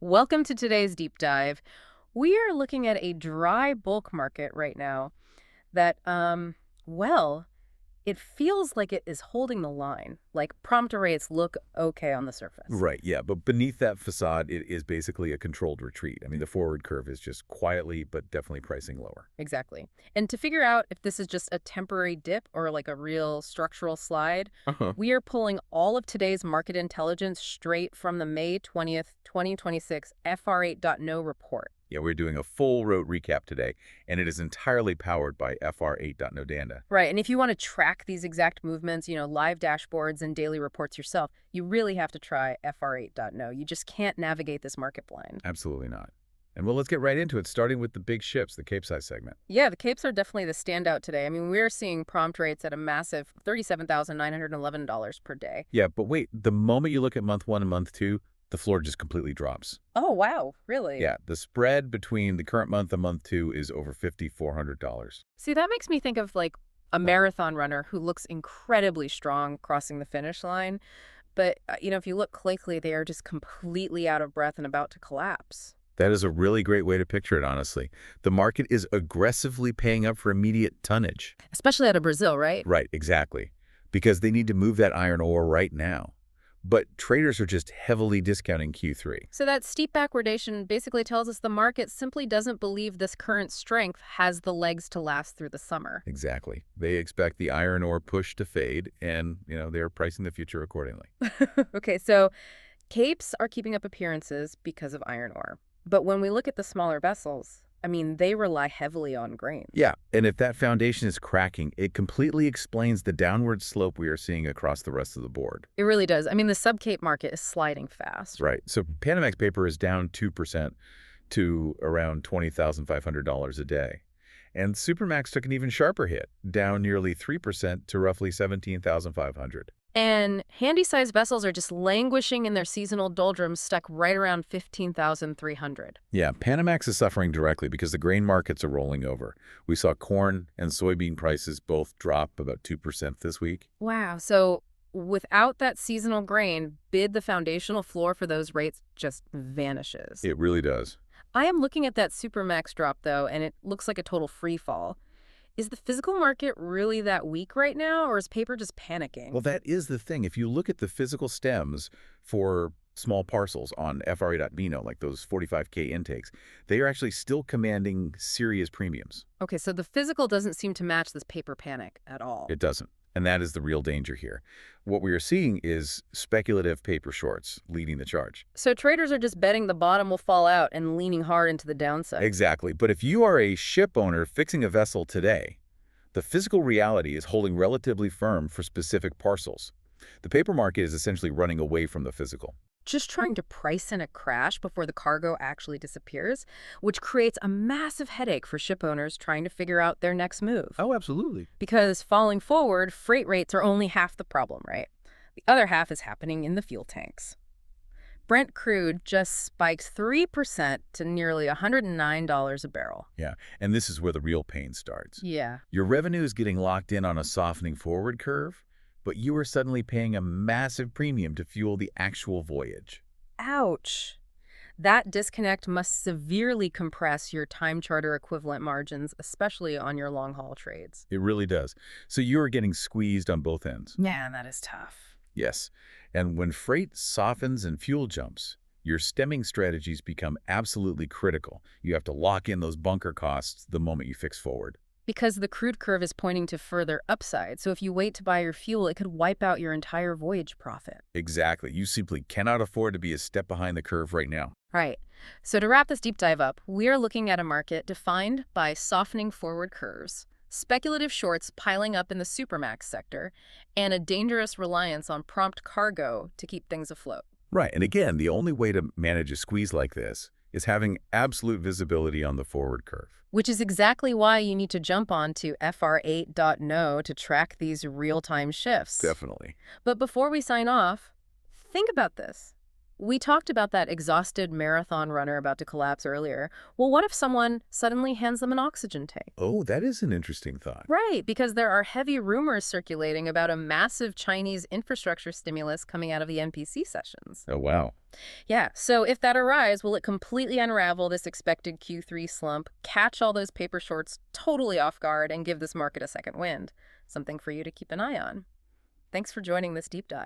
Welcome to today's deep dive. We are looking at a dry bulk market right now that, well, it feels like it is holding the line. Like prompt rates look okay on the surface. Right, yeah, but beneath that facade, it is basically a controlled retreat. I mean, the forward curve is just quietly but definitely pricing lower. Exactly. And to figure out if this is just a temporary dip or like a real structural slide, Uh-huh. we are pulling all of today's market intelligence straight from the May 20th, 2026 FR8.no report. Yeah, we're doing a full road recap today, and it is entirely powered by FR8.no data. Right. And if you want to track these exact movements, live dashboards and daily reports yourself, you really have to try FR8.no. You just can't navigate this market blind. Absolutely not. And well, let's get right into it, starting with the big ships, the Capesize segment. Yeah, the Capes are definitely the standout today. I mean, we're seeing prompt rates at a massive $37,911 per day. Yeah, but wait, the moment you look at month one and month two, the floor just completely drops. Oh, wow. Really? Yeah, the spread between the current month and month two is over $5,400. See, that makes me think of like a marathon runner who looks incredibly strong crossing the finish line. But, if you look closely, they are just completely out of breath and about to collapse. That is a really great way to picture it, honestly. The market is aggressively paying up for immediate tonnage. Especially out of Brazil, right? Right, exactly. Because they need to move that iron ore right now. But traders are just heavily discounting Q3. So that steep backwardation basically tells us the market simply doesn't believe this current strength has the legs to last through the summer. Exactly. They expect the iron ore push to fade, and, they're pricing the future accordingly. Okay, so capes are keeping up appearances because of iron ore. But when we look at the smaller vessels, I mean, they rely heavily on grains. Yeah, and if that foundation is cracking, it completely explains the downward slope we are seeing across the rest of the board. It really does. I mean, the sub-cape market is sliding fast. Right. So Panamax paper is down 2% to around $20,500 a day. And Supermax took an even sharper hit, down nearly 3% to roughly $17,500. And handy-sized vessels are just languishing in their seasonal doldrums, stuck right around 15,300. Yeah, Panamax is suffering directly because the grain markets are rolling over. We saw corn and soybean prices both drop about 2% this week. Wow. So without that seasonal grain, the foundational floor for those rates just vanishes. It really does. I am looking at that Supermax drop, though, and it looks like a total free fall. Is the physical market really that weak right now, or is paper just panicking? Well, that is the thing. If you look at the physical stems for small parcels on FRA.Vino, like those 45K intakes, they are actually still commanding serious premiums. Okay, so the physical doesn't seem to match this paper panic at all. It doesn't. And that is the real danger here. What we are seeing is speculative paper shorts leading the charge. So traders are just betting the bottom will fall out and leaning hard into the downside. Exactly. But if you are a ship owner fixing a vessel today, the physical reality is holding relatively firm for specific parcels. The paper market is essentially running away from the physical. Just trying to price in a crash before the cargo actually disappears, which creates a massive headache for ship owners trying to figure out their next move. Oh, absolutely. Because falling forward, freight rates are only half the problem, right? The other half is happening in the fuel tanks. Brent crude just spiked 3% to nearly $109 a barrel. Yeah, and this is where the real pain starts. Yeah. Your revenue is getting locked in on a softening forward curve, but you are suddenly paying a massive premium to fuel the actual voyage. Ouch. That disconnect must severely compress your time charter equivalent margins, especially on your long-haul trades. It really does. So you are getting squeezed on both ends. Yeah, that is tough. Yes, and when freight softens and fuel jumps, your stemming strategies become absolutely critical. You have to lock in those bunker costs the moment you fix forward. Because the crude curve is pointing to further upside, so if you wait to buy your fuel, it could wipe out your entire voyage profit. Exactly. You simply cannot afford to be a step behind the curve right now. Right. So to wrap this deep dive up, we are looking at a market defined by softening forward curves, speculative shorts piling up in the Supermax sector, and a dangerous reliance on prompt cargo to keep things afloat. Right. And again, the only way to manage a squeeze like this is having absolute visibility on the forward curve. Which is exactly why you need to jump on to FR8.no to track these real-time shifts. Definitely. But before we sign off, think about this. We talked about that exhausted marathon runner about to collapse earlier. Well, what if someone suddenly hands them an oxygen tank? Oh, that is an interesting thought. Right, because there are heavy rumors circulating about a massive Chinese infrastructure stimulus coming out of the NPC sessions. Oh, wow. Yeah, so if that arrives, will it completely unravel this expected Q3 slump, catch all those paper shorts totally off guard, and give this market a second wind? Something for you to keep an eye on. Thanks for joining this deep dive.